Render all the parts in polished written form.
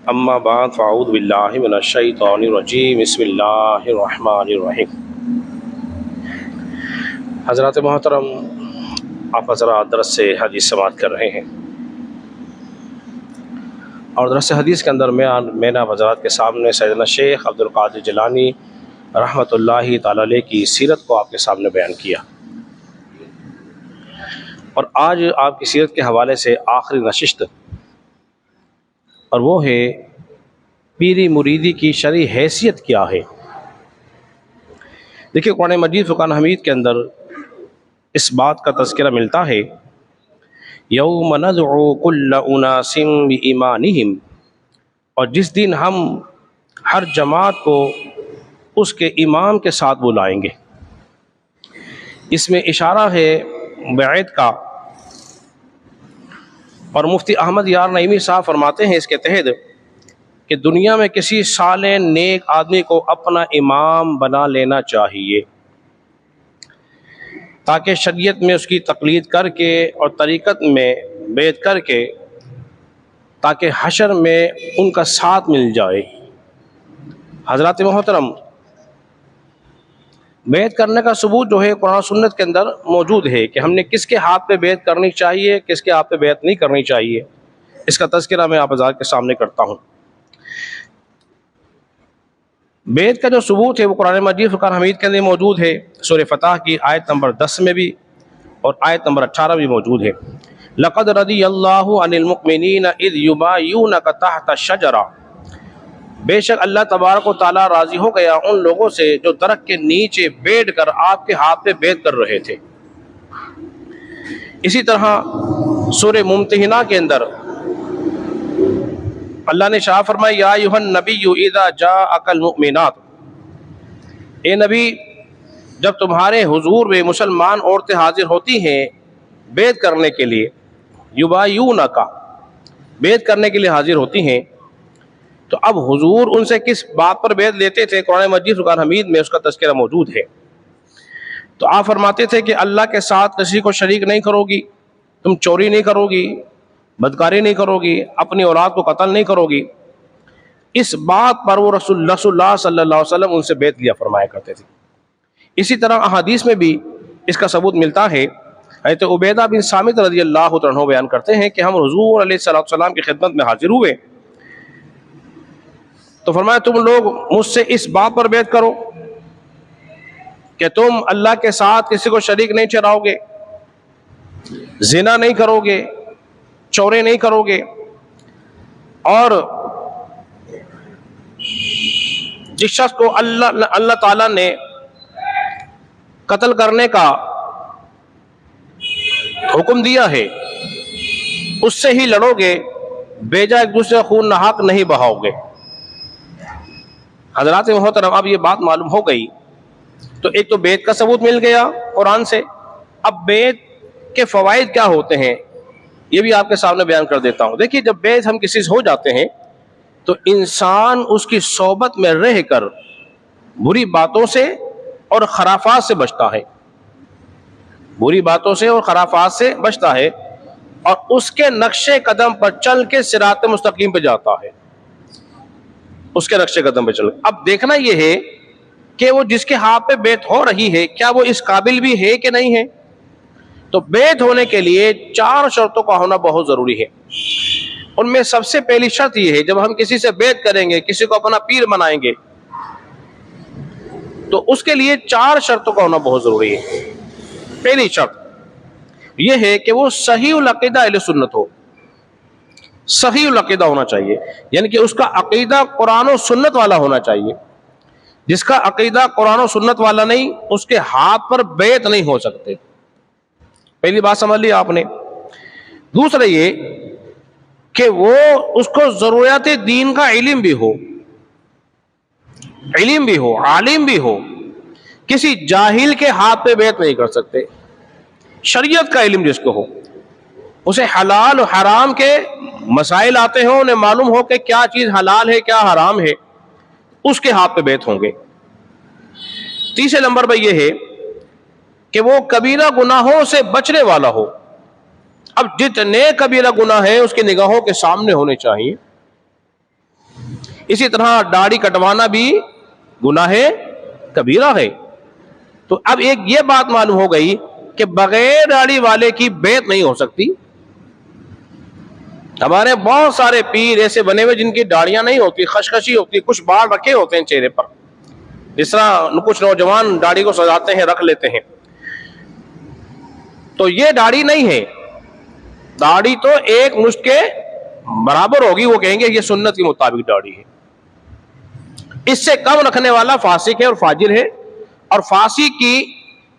अम्मा बाद फ़अऊज़ु बिल्लाहि मिनश्शैतानिर्रजीम बिस्मिल्लाहिर्रहमानिर्रहीम। हज़रात मोहतरम, आप हज़रात दरस से हदीस समाअत कर रहे हैं और दरस हदीस के अंदर मैंने आप हज़रात के सामने सैयदना शेख अब्दुल क़ादिर जिलानी रहमतुल्लाहि तआला अलैह की सीरत को आपके सामने बयान किया और आज आपकी सीरत के हवाले से आखिरी नशिस्त, और वो है पीरी मुरीदी की शरई हैसियत क्या है। देखिए, कुरान मजीद फ़ुरक़ान हमीद के अंदर इस बात का तज़किरा मिलता है, यौम नदउ कुल्ल उनासिम बिईमानिहिम, और जिस दिन हम हर जमात को उसके इमाम के साथ बुलाएंगे। इसमें इशारा है बैत का, और मुफ्ती अहमद यार नईमी साहब फरमाते हैं इसके तहत कि दुनिया में किसी साले नेक आदमी को अपना इमाम बना लेना चाहिए ताकि शरीयत में उसकी तक़लीद करके और तरीक़त में बैत करके ताकि हशर में उनका साथ मिल जाए। हज़रात मोहतरम, बैत करने का सबूत जो है कुरान सुन्नत के अंदर मौजूद है कि हमने किसके हाथ पे बैत करनी चाहिए, किसके हाथ पे बैत नहीं करनी चाहिए। इसका तज़किरा मैं आप हज़रात के सामने करता हूँ। बैत का जो सबूत है वो कुरान मजीद फ़ुरक़ान हमीद के अंदर मौजूद है। सूरह फतह की आयत नंबर 10 में भी और आयत नंबर 18 भी मौजूद है। लक़द रदियल्लाहु अनिल मुमिनीन इज़ युबाय्यूनका तहत शजरा, बेशक अल्लाह तबारक व तआला राज़ी हो गया उन लोगों से जो दरख्त के नीचे बैठ कर आपके हाथ पे बैत कर रहे थे। इसी तरह सूरह मुम्तहिना के अंदर अल्लाह ने शाह फरमाया, या अय्युहन नबिय्यु इज़ा जाअकल मुमिनात, ए नबी, जब तुम्हारे हुजूर में मुसलमान औरतें हाजिर होती हैं बैत करने के लिए, युबाय्यूनका, बैत करने के लिए हाजिर होती हैं, तो अब हुजूर उनसे किस बात पर बैत लेते थे, कुरान मजीद फ़ुरक़ान हमीद में उसका तज़किरा मौजूद है। तो आप फरमाते थे कि अल्लाह के साथ किसी को शरीक नहीं करोगी, तुम चोरी नहीं करोगी, बदकारी नहीं करोगी, अपनी औलाद को कत्ल नहीं करोगी। इस बात पर वो रसूलुल्लाह सल्लल्लाहु अलैहि वसल्लम उनसे बैत लिया फरमाया करते थे। इसी तरह अहादीस में भी इसका सबूत मिलता है। हज़रत उबैदा बिन सामित रज़ियल्लाहु अन्हु बयान करते हैं कि हम हुज़ूर अलैहिस्सलाम की खिदमत में हाजिर हुए तो फरमाया, तुम लोग मुझसे इस बात पर बैत करो कि तुम अल्लाह के साथ किसी को शरीक नहीं ठहराओगे, ज़िना नहीं करोगे, चोरी नहीं करोगे, और जिस शख्स को अल्लाह ताला ने कत्ल करने का हुक्म दिया है उससे ही लड़ोगे, बेजा एक दूसरे का खून नाहक नहीं बहाओगे। हज़रात मोहतरम, अब ये बात मालूम हो गई तो एक तो बैत का सबूत मिल गया कुरान से। अब बैत के फ़वाइद क्या होते हैं ये भी आपके सामने बयान कर देता हूँ। देखिए, जब बैत हम किसी से हो जाते हैं तो इंसान उसकी सोबत में रहकर बुरी बातों से और खराफात से बचता है, बुरी बातों से और खराफात से बचता है, और उसके नक्शे कदम पर चल के सिरात मुस्तकीम पे जाता है, उसके नक्शे कदम पे चल। अब देखना यह है कि वो जिसके हाथ पे बैत हो रही है क्या वो इस काबिल भी है कि नहीं है। तो बैत होने के लिए 4 शर्तों का होना बहुत जरूरी है। उनमें सबसे पहली शर्त यह है, जब हम किसी से बैत करेंगे, किसी को अपना पीर बनाएंगे, तो उसके लिए 4 शर्तों का होना बहुत जरूरी है। पहली शर्त यह है कि वो सहीउल अक़ीदा अहले सुन्नत हो, सहीउल अक़ीदा होना चाहिए, यानी कि उसका अक़ीदा कुरान और सुन्नत वाला होना चाहिए। जिसका अक़ीदा कुरान और सुन्नत वाला नहीं, उसके हाथ पर बैत नहीं हो सकते। पहली बात समझ ली आपने। दूसरा ये कि वो उसको ज़रूरियात दीन का इल्म भी हो, इल्म भी हो, आलिम भी हो। किसी जाहिल के हाथ पे बैत नहीं कर सकते। शरीयत का इल्म जिसको हो, उसे हलाल और हराम के मसाइल आते हो, उन्हें मालूम हो कि क्या चीज़ हलाल है क्या हराम है, उसके हाथ पे बैत होंगे। तीसरे नंबर पर यह है कि वो कबीरा गुनाहों से बचने वाला हो। अब जितने कबीरा गुनाह है उसकी निगाहों के सामने होने चाहिए, इसी तरह दाढ़ी कटवाना भी गुनाह कबीरा है। तो अब एक ये बात मालूम हो गई कि बगैर दाढ़ी वाले की बैत नहीं हो सकती। हमारे बहुत सारे पीर ऐसे बने हुए जिनकी दाढ़ियां नहीं होती, खशखशी होती, कुछ बाल रखे होते हैं चेहरे पर, जिस तरह कुछ नौजवान दाढ़ी को सजाते हैं, रख लेते हैं। तो ये दाढ़ी नहीं है, दाढ़ी तो एक मुश्त के बराबर होगी, वो कहेंगे ये सुन्नत के मुताबिक दाढ़ी है। इससे कम रखने वाला फासिक है और फाजिर है, और फासिक की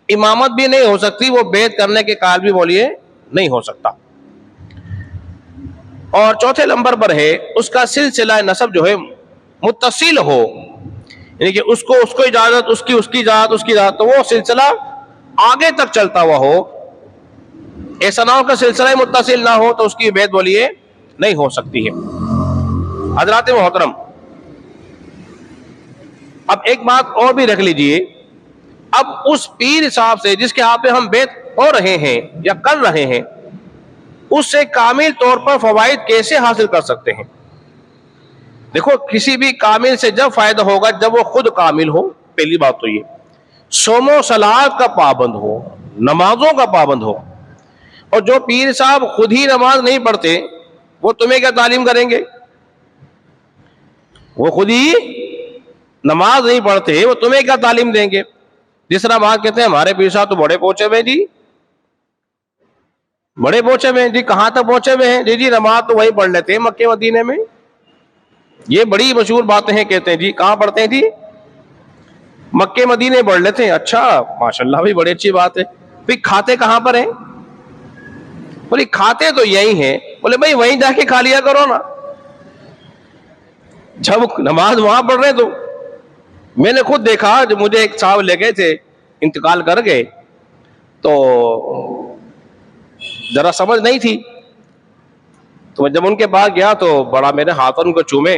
इमामत भी नहीं हो सकती, वो बेत करने के काल भी बोलिए नहीं हो सकता। और चौथे नंबर पर है उसका सिलसिला नसब जो है मुत्तसिल हो, यानी कि उसको इजाजत, उसकी इजाजत, उसकी इजाजत, तो वो सिलसिला आगे तक चलता हुआ हो। ऐसा ना हो कि सिलसिला मुत्तसिल ना हो तो उसकी बेत बोलिए नहीं हो सकती है। हजरात मोहतरम, अब एक बात और भी रख लीजिए, अब उस पीर साहब से जिसके हाथ पे हम बेत हो रहे हैं या कर रहे हैं, उससे कामिल तौर पर फवाइद कैसे हासिल कर सकते हैं? देखो, किसी भी कामिल से जब फायदा होगा जब वो खुद कामिल हो। पहली बात तो ये, सोमो सलात का पाबंद हो, नमाजों का पाबंद हो। और जो पीर साहब खुद ही नमाज नहीं पढ़ते, वो तुम्हें क्या तालीम करेंगे? वो खुद ही नमाज नहीं पढ़ते, वो तुम्हें क्या तालीम देंगे? जिस तरह बात कहते हैं हमारे पीर साहब तो बड़े पहुंचे हुए जी, बड़े पहुंचे हुए हैं जी। कहां तक पहुंचे हुए हैं जी? नमाज तो वही पढ़ लेते हैं मक्के मदीने में। ये बड़ी मशहूर बातें हैं, कहते हैं जी कहां पढ़ते हैं जी? मक्के मदीने पढ़ लेते हैं। अच्छा, माशाल्लाह भी बड़ी अच्छी बात है। भाई खाते कहां पर हैं? बोले खाते तो यही हैं। बोले भाई वहीं जाके खा लिया करो ना, जब नमाज वहां पढ़ रहे। तो मैंने खुद देखा, जब मुझे एक साहब ले गए थे, इंतकाल कर गए, तो जरा समझ नहीं थी, तो जब उनके पास गया तो बड़ा मेरे हाथ उनको चूमे,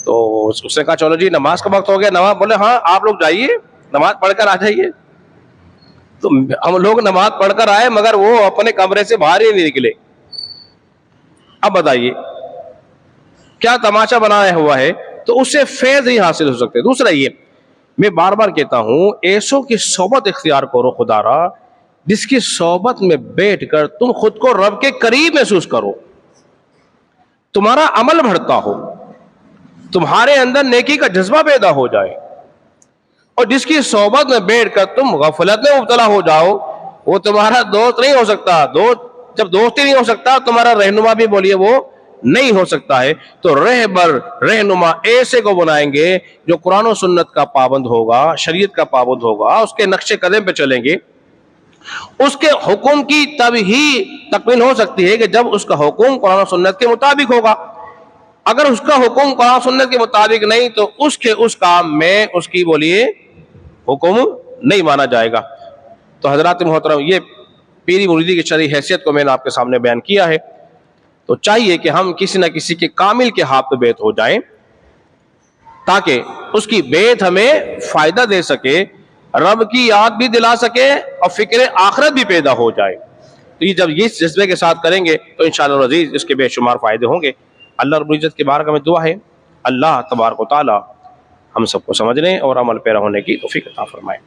तो उसने कहा चलो जी नमाज का वक्त हो गया। नमाज, बोले हाँ आप लोग जाइए नमाज पढ़कर आ जाइए। तो हम लोग नमाज पढ़कर आए, मगर वो अपने कमरे से बाहर ही नहीं निकले। अब बताइए क्या तमाशा बनाया हुआ है? तो उससे फैज नहीं हासिल हो सकते। दूसरा ये, मैं बार बार कहता हूं, ऐसों की सोबत इख्तियार करो खुदारा, जिसकी सोबत में बैठकर तुम खुद को रब के करीब महसूस करो, तुम्हारा अमल बढ़ता हो, तुम्हारे अंदर नेकी का जज्बा पैदा हो जाए। और जिसकी सोबत में बैठकर तुम गफलत में मुब्तला हो जाओ, वो तुम्हारा दोस्त नहीं हो सकता। दोस्त जब दोस्त ही नहीं हो सकता, तुम्हारा रहनुमा भी बोलिए वो नहीं हो सकता है। तो रहबर, रहनुमा ऐसे को बनाएंगे जो कुरान और सुन्नत का पाबंद होगा, शरीयत का पाबंद होगा, उसके नक्शे कदम पे चलेंगे। उसके हुक्म की तब ही तकमील हो सकती है कि जब उसका हुक्म कुरान और सुन्नत के मुताबिक होगा। अगर उसका हुक्म कुरान और सुन्नत के मुताबिक नहीं, तो उसके उस काम में उसकी बोलिए हुक्म नहीं माना जाएगा। तो हजरात मोहतरम, ये पीरी मुरीदी की शरई हैसियत को मैंने आपके सामने बयान किया है। तो चाहिए कि हम किसी न किसी के कामिल के हाथ पे बैत हो जाएं, ताकि उसकी बैत हमें फायदा दे सके, रब की याद भी दिला सके और फिक्र आखिरत भी पैदा हो जाए। तो ये जब इस जज्बे के साथ करेंगे तो इंशाअल्लाह अज़ीज़ इसके बेशुमार फायदे होंगे। अल्लाह रब्बुल इज़्ज़त की बारगाह में दुआ है, अल्लाह तबारक व तआला हम सबको समझने और अमल पैरा होने की तौफीक अता फरमाए।